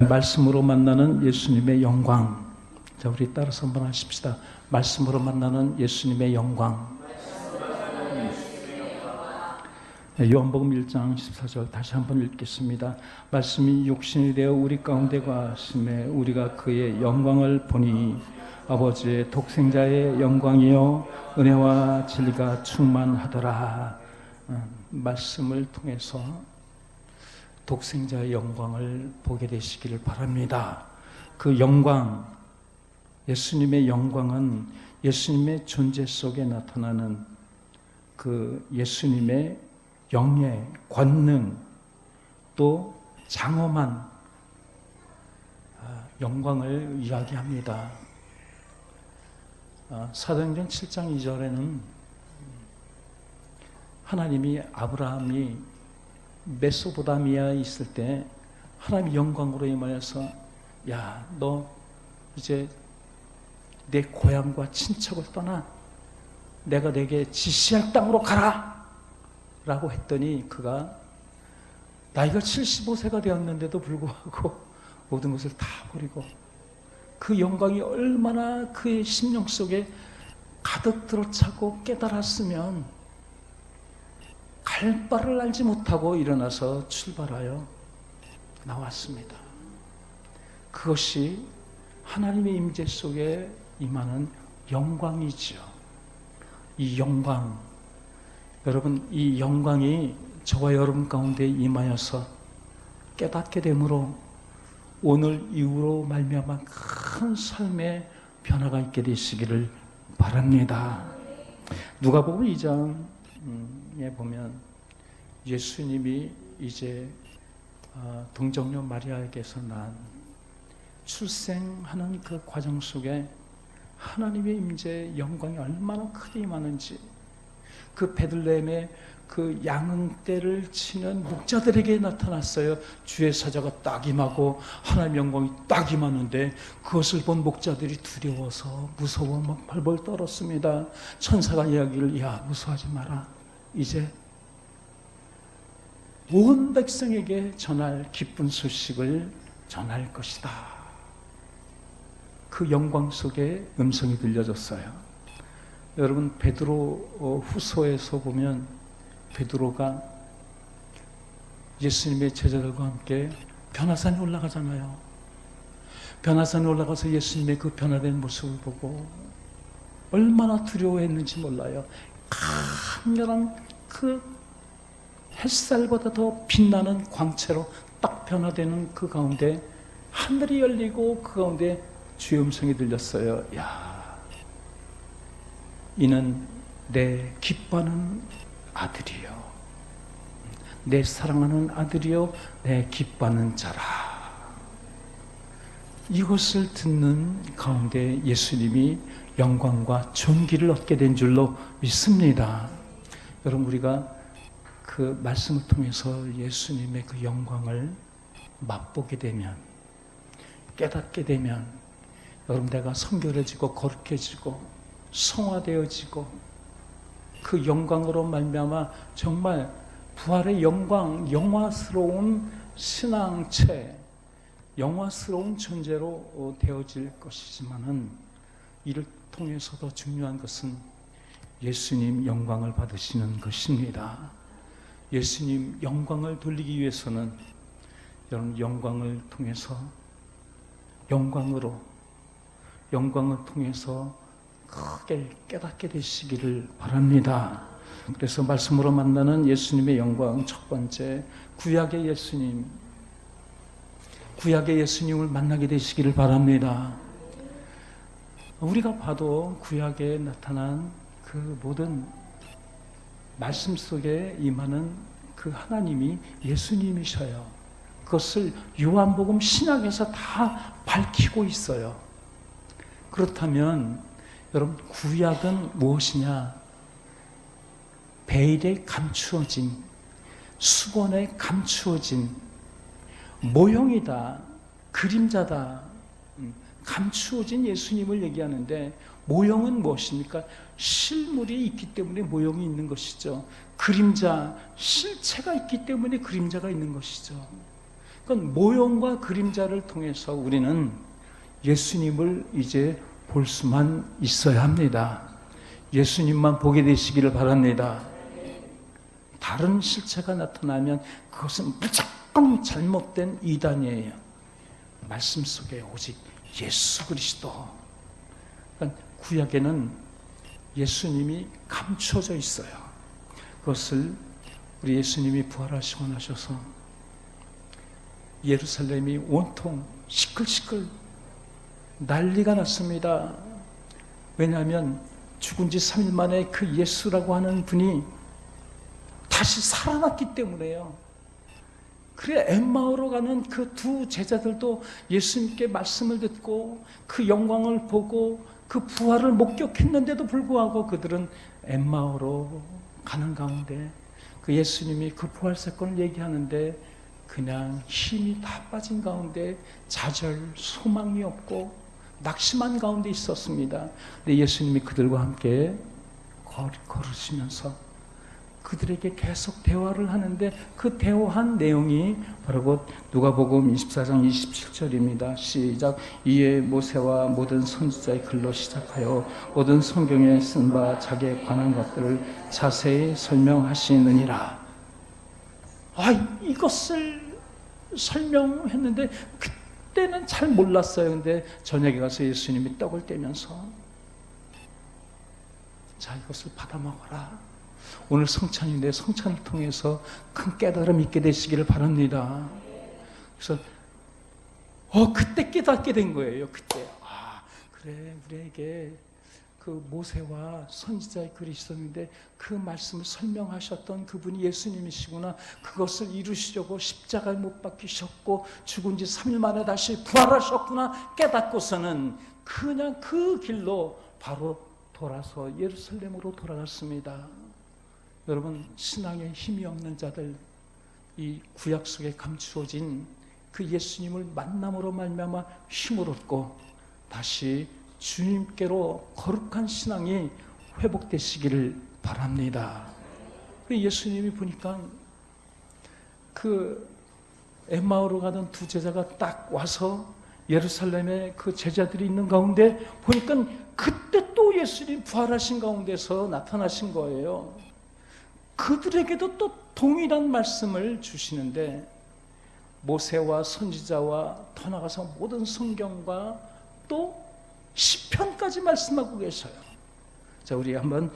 말씀으로 만나는 예수님의 영광. 자, 우리 따라서 한번 하십시다. 말씀으로 만나는 예수님의 영광. 요한복음 1장 14절 다시 한번 읽겠습니다. 말씀이 육신이 되어 우리 가운데 거하심에 우리가 그의 영광을 보니 아버지의 독생자의 영광이요 은혜와 진리가 충만하더라. 말씀을 통해서 독생자의 영광을 보게 되시기를 바랍니다. 그 영광, 예수님의 영광은 예수님의 존재 속에 나타나는 그 예수님의 영예, 권능, 또 장엄한 영광을 이야기합니다. 사도행전 7장 2절에는 하나님이 아브라함이 메소포타미아에 있을 때 하나님의 영광으로 임하여서 야, 너 이제 내 고향과 친척을 떠나 내가 내게 지시할 땅으로 가라 라고 했더니 그가 나이가 75세가 되었는데도 불구하고 모든 것을 다 버리고 그 영광이 얼마나 그의 심령 속에 가득 들어차고 깨달았으면 갈 바를 알지 못하고 일어나서 출발하여 나왔습니다. 그것이 하나님의 임재 속에 임하는 영광이지요. 이 영광, 여러분, 이 영광이 저와 여러분 가운데 임하여서 깨닫게 되므로 오늘 이후로 말미암아 큰 삶의 변화가 있게 되시기를 바랍니다. 누가복음 2장에 보면 예수님이 이제 동정녀 마리아에게서 난 출생하는 그 과정 속에 하나님의 임재의 영광이 얼마나 크게 임하는지, 그 베들레헴의 그 양떼를 치는 목자들에게 나타났어요. 주의 사자가 딱 임하고 하나님의 영광이 딱 임하는데 그것을 본 목자들이 두려워서 무서워 막 벌벌 떨었습니다. 천사가 이야기를, 야, 무서워하지 마라. 이제 온 백성에게 전할 기쁜 소식을 전할 것이다. 그 영광 속에 음성이 들려졌어요. 여러분, 베드로 후서에서 보면 베드로가 예수님의 제자들과 함께 변화산에 올라가잖아요. 변화산에 올라가서 예수님의 그 변화된 모습을 보고 얼마나 두려워했는지 몰라요. 강렬한 그 햇살보다 더 빛나는 광채로 딱 변화되는 그 가운데 하늘이 열리고 그 가운데 주의 음성이 들렸어요. 야, 이는 내 기뻐하는 아들이요, 내 사랑하는 아들이요, 내 기뻐하는 자라. 이것을 듣는 가운데 예수님이 영광과 존귀를 얻게 된 줄로 믿습니다. 여러분, 우리가 그 말씀을 통해서 예수님의 그 영광을 맛보게 되면, 깨닫게 되면, 여러분, 내가 성결해지고 거룩해지고 성화되어지고 그 영광으로 말미암아 정말 부활의 영광, 영화스러운 신앙체, 영화스러운 존재로 되어질 것이지만은 이를 통해서 더 중요한 것은 예수님 영광을 받으시는 것입니다. 예수님 영광을 돌리기 위해서는 여러분, 영광을 통해서 영광을 통해서 크게 깨닫게 되시기를 바랍니다. 그래서 말씀으로 만나는 예수님의 영광, 첫 번째, 구약의 예수님을 만나게 되시기를 바랍니다. 우리가 봐도 구약에 나타난 그 모든 말씀 속에 임하는 그 하나님이 예수님이셔요. 그것을 요한복음 신약에서 다 밝히고 있어요. 그렇다면 여러분, 구약은 무엇이냐? 베일에 감추어진, 수건에 감추어진 모형이다, 그림자다, 감추어진 예수님을 얘기하는데, 모형은 무엇입니까? 실물이 있기 때문에 모형이 있는 것이죠. 그림자, 실체가 있기 때문에 그림자가 있는 것이죠. 그러니까 모형과 그림자를 통해서 우리는 예수님을 이제 볼 수만 있어야 합니다. 예수님만 보게 되시기를 바랍니다. 다른 실체가 나타나면 그것은 무조건 잘못된 이단이에요. 말씀 속에 오직 예수 그리스도. 그러니까 구약에는 예수님이 감춰져 있어요. 그것을 우리 예수님이 부활하시고 나셔서 예루살렘이 온통 시끌시끌 난리가 났습니다. 왜냐하면 죽은 지 3일 만에 그 예수라고 하는 분이 다시 살아났기 때문에요. 그래 엠마오로 가는 그 두 제자들도 예수님께 말씀을 듣고 그 영광을 보고 그 부활을 목격했는데도 불구하고 그들은 엠마오로 가는 가운데 그 예수님이 그 부활 사건을 얘기하는데 그냥 힘이 다 빠진 가운데 좌절, 소망이 없고 낙심한 가운데 있었습니다. 근데 예수님이 그들과 함께 걸으시면서 그들에게 계속 대화를 하는데 그 대화한 내용이 바로 곧 누가복음 24장 27절입니다. 시작. 이에 모세와 모든 선지자의 글로 시작하여 모든 성경에 쓴 바 자기에 관한 것들을 자세히 설명하시느니라. 이것을 설명했는데 그때는 잘 몰랐어요. 근데 저녁에 가서 예수님이 떡을 떼면서 자, 이것을 받아 먹어라. 오늘 성찬인데 성찬을 통해서 큰 깨달음이 있게 되시기를 바랍니다. 그래서 그때 깨닫게 된 거예요. 그때 그래 우리에게 그 모세와 선지자의 글이 있었는데 그 말씀을 설명하셨던 그분이 예수님이시구나. 그것을 이루시려고 십자가에 못 박히셨고 죽은 지 3일 만에 다시 부활하셨구나 깨닫고서는 그냥 그 길로 바로 돌아서 예루살렘으로 돌아갔습니다. 여러분, 신앙에 힘이 없는 자들, 이 구약 속에 감추어진 그 예수님을 만남으로 말미암아 힘을 얻고 다시 주님께로 거룩한 신앙이 회복되시기를 바랍니다. 예수님이 보니까 그 엠마오로 가던 두 제자가 딱 와서 예루살렘에 그 제자들이 있는 가운데 보니까 그때 또 예수님 부활하신 가운데서 나타나신 거예요. 그들에게도 또 동일한 말씀을 주시는데 모세와 선지자와 더 나아가서 모든 성경과 또 시편까지 말씀하고 계셔요. 자, 우리 한번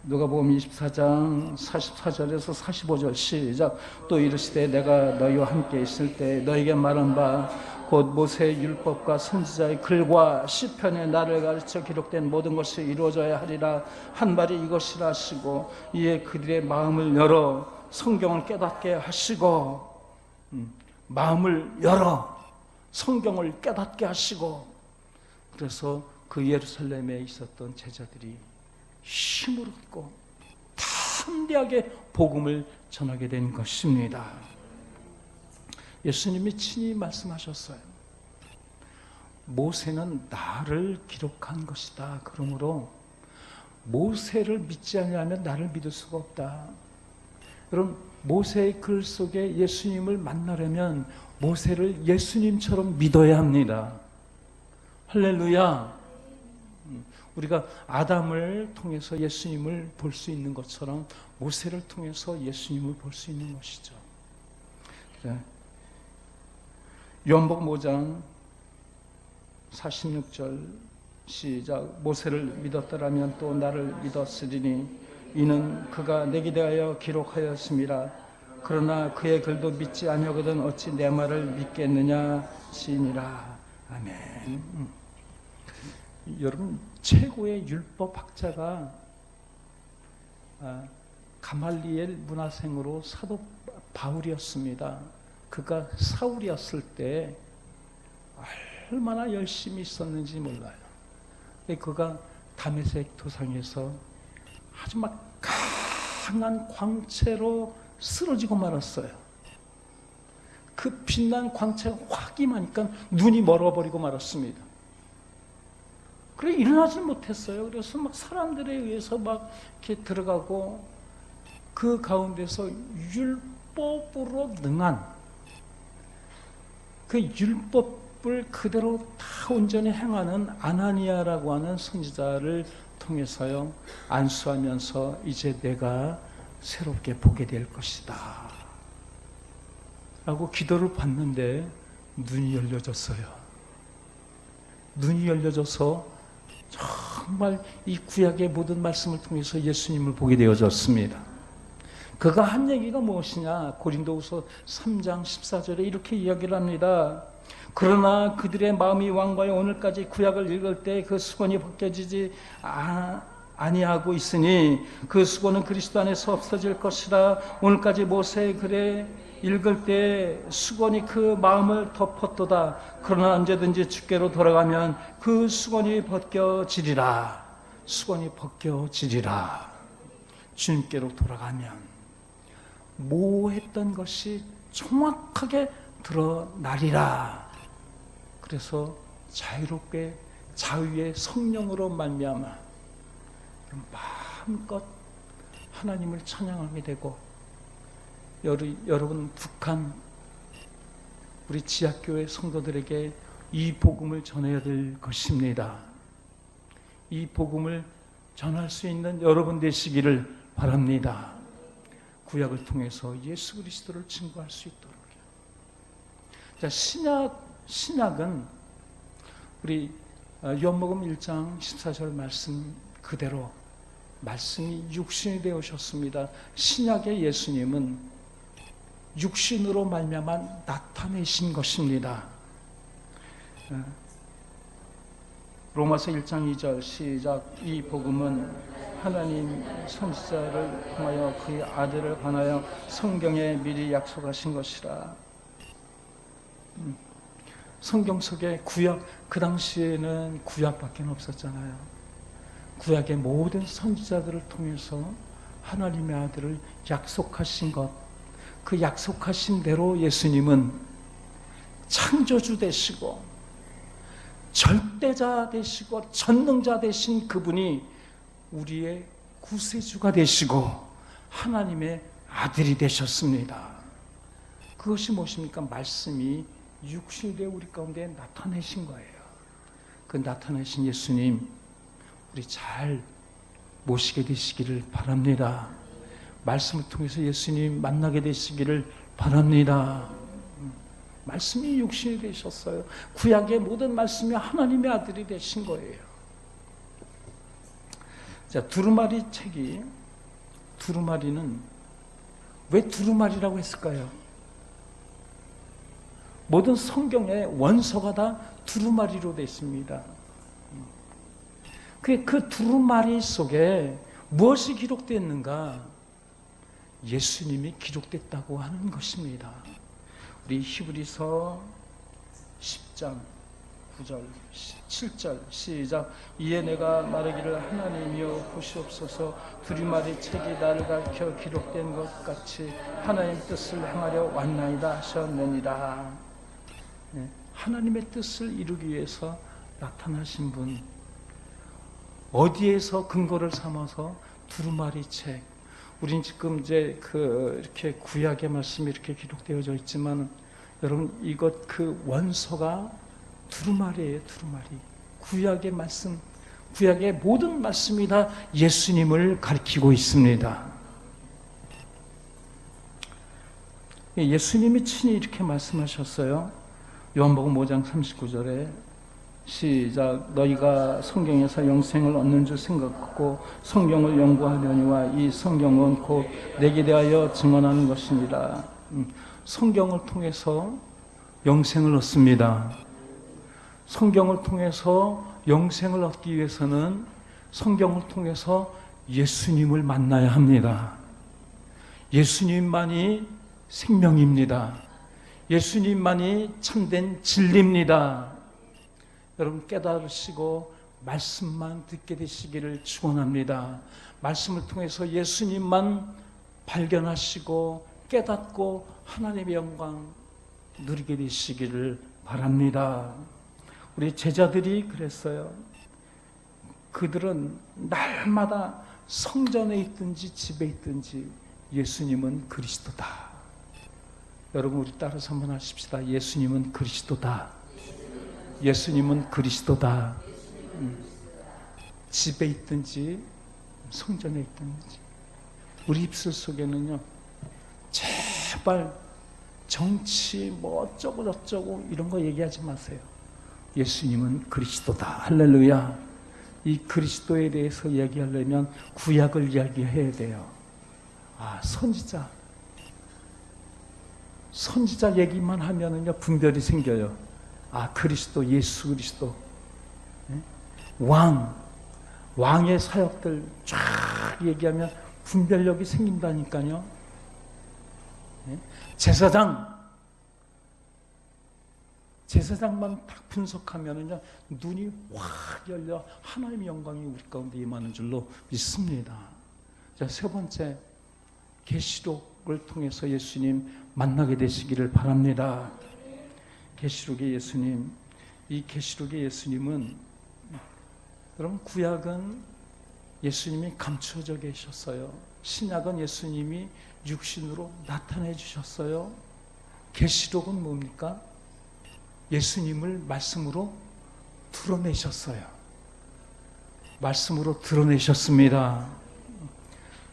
누가복음 24장 44절에서 45절 시작. 또 이르시되 내가 너희와 함께 있을 때 너희에게 말한 바 곧 모세의 율법과 선지자의 글과 시편에 나를 가르쳐 기록된 모든 것이 이루어져야 하리라 한 말이 이것이라 하시고 이에 그들의 마음을 열어 성경을 깨닫게 하시고 마음을 열어 성경을 깨닫게 하시고 그래서 그 예루살렘에 있었던 제자들이 힘을 얻고 담대하게 복음을 전하게 된 것입니다. 예수님이 친히 말씀하셨어요. 모세는 나를 기록한 것이다. 그러므로 모세를 믿지 않으면 나를 믿을 수가 없다. 여러분, 모세의 글 속에 예수님을 만나려면 모세를 예수님처럼 믿어야 합니다. 할렐루야. 우리가 아담을 통해서 예수님을 볼 수 있는 것처럼 모세를 통해서 예수님을 볼 수 있는 것이죠. 요한복음 5장 46절 시작. 모세를 믿었더라면 또 나를 믿었으리니 이는 그가 내게 대하여 기록하였음이라. 그러나 그의 글도 믿지 아니하거든 어찌 내 말을 믿겠느냐 시니라. 아멘. 여러분, 최고의 율법학자가 가말리엘 문화생으로 사도 바울이었습니다. 그가 사울이었을 때 얼마나 열심히 있었는지 몰라요. 그가 다메섹 도상에서 아주 막 강한 광채로 쓰러지고 말았어요. 그 빛난 광채가 확 임하니까 눈이 멀어버리고 말았습니다. 그래 일어나지 못했어요. 그래서 막 사람들에 의해서 막 이렇게 들어가고 그 가운데서 율법으로 능한 그 율법을 그대로 다 온전히 행하는 아나니아라고 하는 선지자를 통해서요, 안수하면서 이제 내가 새롭게 보게 될 것이다 라고 기도를 받는데 눈이 열려졌어요. 눈이 열려져서 정말 이 구약의 모든 말씀을 통해서 예수님을 보게 되어졌습니다. 그가 한 얘기가 무엇이냐? 고린도후서 3장 14절에 이렇게 이야기를 합니다. 그러나 그들의 마음이 왕과의 오늘까지 구약을 읽을 때 그 수건이 벗겨지지 아니하고 있으니 그 수건은 그리스도 안에서 없어질 것이라. 오늘까지 모세의 글에 읽을 때 수건이 그 마음을 덮었도다. 그러나 언제든지 주께로 돌아가면 그 수건이 벗겨지리라. 수건이 벗겨지리라. 주님께로 돌아가면 모호했던 것이 정확하게 드러나리라. 그래서 자유롭게 자유의 성령으로 말미암아 마음껏 하나님을 찬양하게 되고, 여러분 북한 우리 지하교회 성도들에게 이 복음을 전해야 될 것입니다. 이 복음을 전할 수 있는 여러분 되시기를 바랍니다. 구약을 통해서 예수 그리스도를 증거할 수 있도록요. 자, 신약은 우리 요한복음 1장 14절 말씀 그대로 말씀이 육신이 되어오셨습니다. 신약의 예수님은 육신으로 말미암아 나타내신 것입니다. 로마서 1장 2절 시작. 이 복음은 하나님 선지자를 통하여 그의 아들을 관하여 성경에 미리 약속하신 것이라. 성경 속에 구약, 그 당시에는 구약밖에 없었잖아요. 구약의 모든 선지자들을 통해서 하나님의 아들을 약속하신 것, 그 약속하신 대로 예수님은 창조주 되시고 절대자 되시고 전능자 되신 그분이 우리의 구세주가 되시고 하나님의 아들이 되셨습니다. 그것이 무엇입니까? 말씀이 육신이 되어 우리 가운데 나타내신 거예요. 그 나타내신 예수님 우리 잘 모시게 되시기를 바랍니다. 말씀을 통해서 예수님 만나게 되시기를 바랍니다. 말씀이 육신이 되셨어요. 구약의 모든 말씀이 하나님의 아들이 되신 거예요. 자, 두루마리 책이, 두루마리는 왜 두루마리라고 했을까요? 모든 성경의 원서가 다 두루마리로 되어 있습니다. 그 두루마리 속에 무엇이 기록되었는가? 예수님이 기록됐다고 하는 것입니다. 우리 히브리서 10장 9절 7절 시작. 이에 내가 말하기를 하나님이여 보시옵소서 두루마리 책이 나를 가르쳐 기록된 것 같이 하나님의 뜻을 행하려 왔나이다 하셨느니라. 네, 하나님의 뜻을 이루기 위해서 나타나신 분, 어디에서 근거를 삼아서 두루마리 책. 우린 지금 이제 이렇게 구약의 말씀이 이렇게 기록되어져 있지만 여러분 이것 그 원서가 두루마리예요. 두루마리. 구약의 말씀, 구약의 모든 말씀이 다 예수님을 가리키고 있습니다. 예수님이 친히 이렇게 말씀하셨어요. 요한복음 5장 39절에 시작. 너희가 성경에서 영생을 얻는 줄 생각하고 성경을 연구하려니와 이 성경은 곧 내게 대하여 증언하는 것이니라. 성경을 통해서 영생을 얻습니다. 성경을 통해서 영생을 얻기 위해서는 성경을 통해서 예수님을 만나야 합니다. 예수님만이 생명입니다. 예수님만이 참된 진리입니다. 여러분 깨달으시고 말씀만 듣게 되시기를 축원합니다. 말씀을 통해서 예수님만 발견하시고 깨닫고 하나님의 영광 누리게 되시기를 바랍니다. 우리 제자들이 그랬어요. 그들은 날마다 성전에 있든지 집에 있든지 예수님은 그리스도다. 여러분 우리 따라서 한번 하십시다. 예수님은 그리스도다. 예수님은 그리스도다. 집에 있든지 성전에 있든지 우리 입술 속에는요, 제발 정치 뭐 어쩌고 저쩌고 이런 거 얘기하지 마세요. 예수님은 그리스도다. 할렐루야. 이 그리스도에 대해서 얘기하려면 구약을 이야기해야 돼요. 선지자 얘기만 하면은요 분별이 생겨요. 그리스도, 예수 그리스도, 왕의 사역들 쫙 얘기하면 분별력이 생긴다니까요. 제사장만 딱 분석하면은요 눈이 확 열려 하나님의 영광이 우리 가운데 임하는 줄로 믿습니다. 자, 세 번째, 계시록을 통해서 예수님 만나게 되시기를 바랍니다. 계시록의 예수님, 이 계시록의 예수님은, 여러분 구약은 예수님이 감추어져 계셨어요. 신약은 예수님이 육신으로 나타내 주셨어요. 계시록은 뭡니까? 예수님을 말씀으로 드러내셨어요. 말씀으로 드러내셨습니다.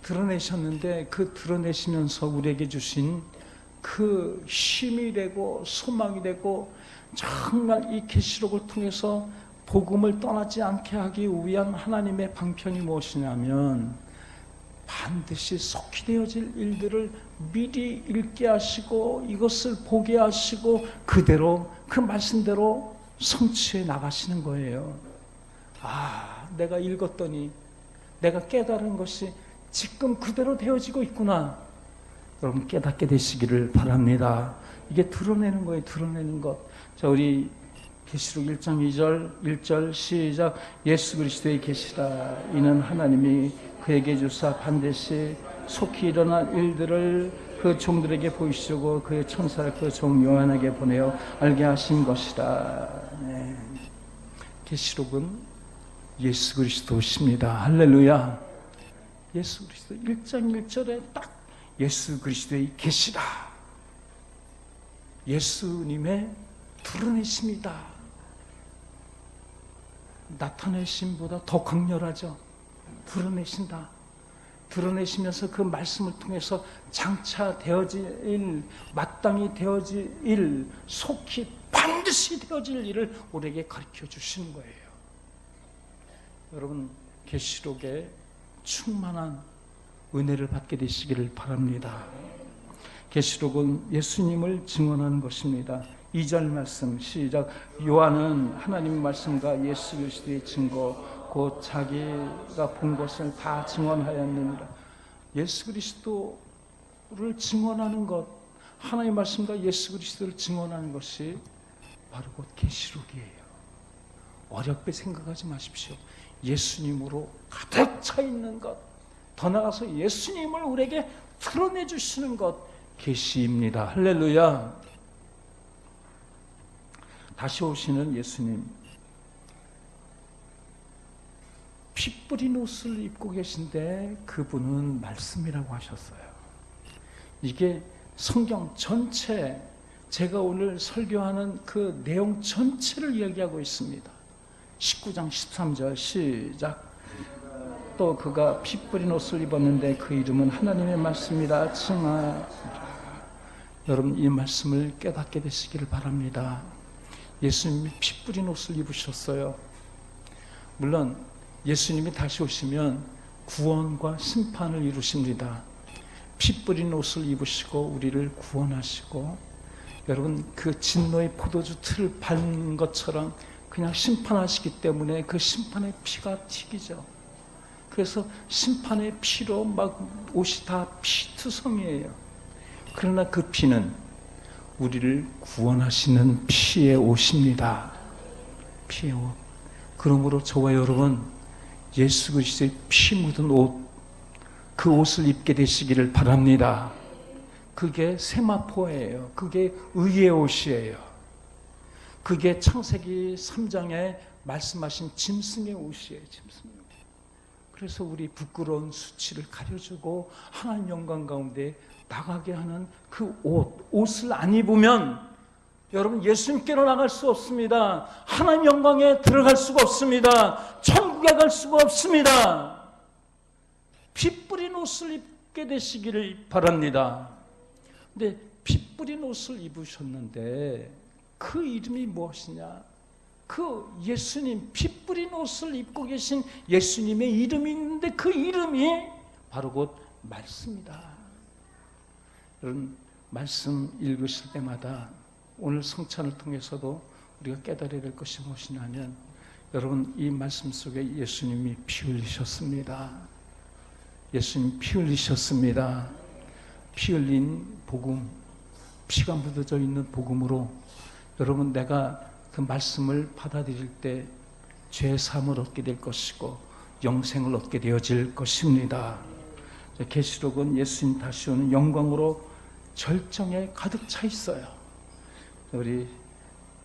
드러내셨는데 그 드러내시면서 우리에게 주신 그 힘이 되고 소망이 되고, 정말 이 계시록을 통해서 복음을 떠나지 않게 하기 위한 하나님의 방편이 무엇이냐면, 반드시 속히 되어질 일들을 미리 읽게 하시고 이것을 보게 하시고 그대로 그 말씀대로 성취해 나가시는 거예요. 내가 읽었더니 내가 깨달은 것이 지금 그대로 되어지고 있구나. 여러분 깨닫게 되시기를 바랍니다. 이게 드러내는 거예요. 드러내는 것. 자, 우리 계시록 1장 2절 1절 시작. 예수 그리스도의 계시라. 이는 하나님이 그에게 주사 반드시 속히 일어날 일들을 그 종들에게 보이시고 그의 천사를 그 종 요한에게 보내어 알게 하신 것이라. 네. 계시록은 예수 그리스도십니다. 할렐루야. 예수 그리스도 1장 1절에 딱 예수 그리스도의 계시라. 예수님의 드러내심이다. 나타내심보다 더 강렬하죠. 드러내신다. 드러내시면서 그 말씀을 통해서 장차 되어질 일, 마땅히 되어질 일, 속히 반드시 되어질 일을 우리에게 가르쳐 주시는 거예요. 여러분 계시록에 충만한 은혜를 받게 되시기를 바랍니다. 계시록은 예수님을 증언하는 것입니다. 2절 말씀 시작. 요한은 하나님의 말씀과 예수 그리스도의 증거 곧 자기가 본 것을 다 증언하였느니라. 예수 그리스도를 증언하는 것, 하나님의 말씀과 예수 그리스도를 증언하는 것이 바로 곧 계시록이에요. 어렵게 생각하지 마십시오. 예수님으로 가득 차 있는 것, 더 나아가서 예수님을 우리에게 드러내 주시는 것, 계시입니다. 할렐루야. 다시 오시는 예수님, 피 뿌린 옷을 입고 계신데 그분은 말씀이라고 하셨어요. 이게 성경 전체, 제가 오늘 설교하는 그 내용 전체를 이야기하고 있습니다. 19장 13절 시작. 또 그가 피 뿌린 옷을 입었는데 그 이름은 하나님의 말씀이라 칭하라. 여러분 이 말씀을 깨닫게 되시기를 바랍니다. 예수님이 피 뿌린 옷을 입으셨어요. 물론 예수님이 다시 오시면 구원과 심판을 이루십니다. 피 뿌린 옷을 입으시고 우리를 구원하시고, 여러분 그 진노의 포도주 틀을 밟는 것처럼 그냥 심판하시기 때문에 그 심판의 피가 튀기죠. 그래서 심판의 피로 막 옷이 다 피투성이에요. 그러나 그 피는 우리를 구원하시는 피의 옷입니다. 피의 옷. 그러므로 저와 여러분 예수 그리스도의 피 묻은 옷, 그 옷을 입게 되시기를 바랍니다. 그게 세마포예요. 그게 의의 옷이에요. 그게 창세기 3장에 말씀하신 짐승의 옷이에요. 짐승의 옷. 그래서 우리 부끄러운 수치를 가려주고 하나님 영광 가운데 나가게 하는 그 옷을 안 입으면 여러분 예수님께로 나갈 수 없습니다. 하나님 영광에 들어갈 수가 없습니다. 천국에 갈 수가 없습니다. 피 뿌린 옷을 입게 되시기를 바랍니다. 근데 피 뿌린 옷을 입으셨는데 그 이름이 무엇이냐? 그 예수님, 피 뿌린 옷을 입고 계신 예수님의 이름이 있는데 그 이름이 바로 곧 말씀이다. 여러분 말씀 읽으실 때마다 오늘 성찬을 통해서도 우리가 깨달아야 될 것이 무엇이냐면 여러분 이 말씀 속에 예수님이 피 흘리셨습니다. 예수님 피 흘리셨습니다. 피 흘린 복음, 피가 묻어져 있는 복음으로 여러분 내가 그 말씀을 받아들일 때 죄 사함을 얻게 될 것이고 영생을 얻게 되어질 것입니다. 계시록은 예수님 다시 오는 영광으로 절정에 가득 차 있어요. 우리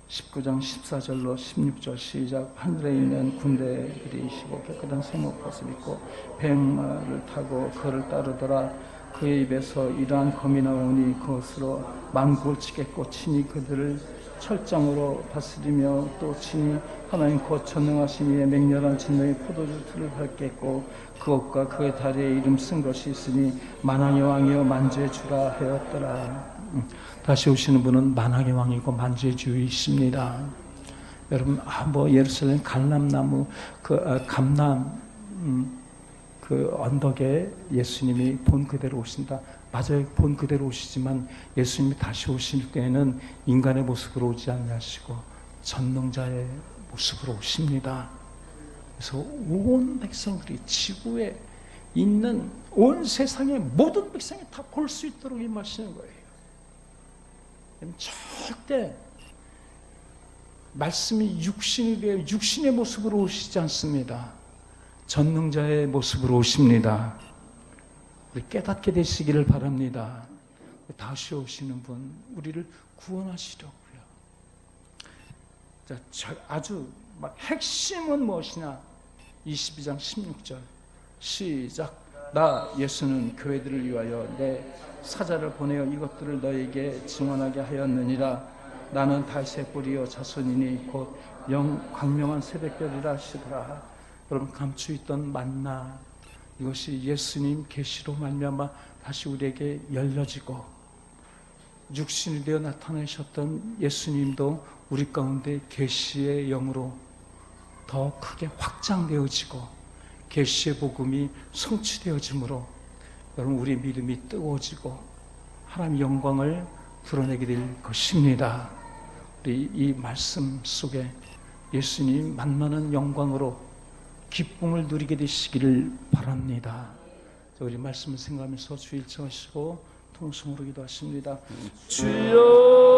19장 14절로 16절 시작. 하늘에 있는 군대들이 이시고 깨끗한 세목 벗을 입고 백마를 타고 그를 따르더라. 그의 입에서 이러한 검이 나오니 그것으로 만국을 치겠고 친히 그들을 철장으로 다스리며 또 친히 하나님 곧 전능하신 이의 맹렬한 진노의 포도주 틀을 밟겠고 그것과 그의 다리에 이름 쓴 것이 있으니 만왕의 왕이여 만주의 주라 하였더라. 다시 오시는 분은 만왕의 왕이고 만주의 주이십니다. 여러분 예루살렘 감람나무 감람 그 언덕에 예수님이 본 그대로 오신다. 맞아요. 본 그대로 오시지만 예수님이 다시 오실 때에는 인간의 모습으로 오지 아니하시고 전능자의 모습으로 오십니다. 그래서 온 백성들이 지구에 있는 온 세상의 모든 백성이 다 볼 수 있도록 임하시는 거예요. 절대 말씀이 육신이 되어 육신의 모습으로 오시지 않습니다. 전능자의 모습으로 오십니다. 우리 깨닫게 되시기를 바랍니다. 다시 오시는 분, 우리를 구원하시려고요. 자, 아주 핵심은 무엇이냐? 22장 16절 시작. 나 예수는 교회들을 위하여 내 사자를 보내어 이것들을 너에게 증언하게 하였느니라. 나는 다윗의 뿌리요 자손이니 곧 광명한 새벽별이라 하시더라. 여러분 감추있던 만나 이것이 예수님 계시로 말미암아 다시 우리에게 열려지고 육신이 되어 나타나셨던 예수님도 우리 가운데 계시의 영으로 더 크게 확장되어지고 계시의 복음이 성취되어지므로 여러분 우리 믿음이 뜨거워지고 하나님의 영광을 드러내게 될 것입니다. 우리 이 말씀 속에 예수님 만나는 영광으로 기쁨을 누리게 되시기를 바랍니다. 우리 말씀을 생각하면서 주 일청하시고 통성으로 기도하십니다. 주여